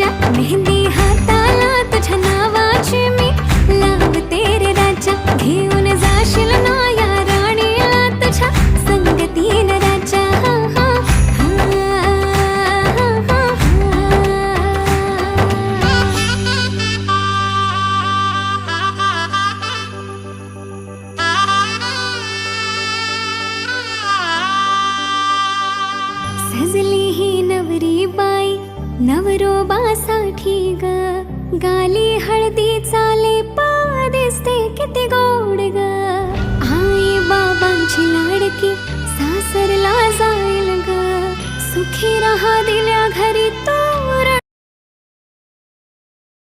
राजा, मेहंदी हाताला तुझ्या नावाची मी लावते रे राजा. घेऊन जाशील ना या राणीला तुझ्या संगतीन राजा. सजली ही नवरी बाई नवरोबासाठी ग, गाली हळदी चाले दिसते किती गोड ग. आई बाबांची लाडकी सासरला जाईल ग, सुखी राहा दिल्या घरी तो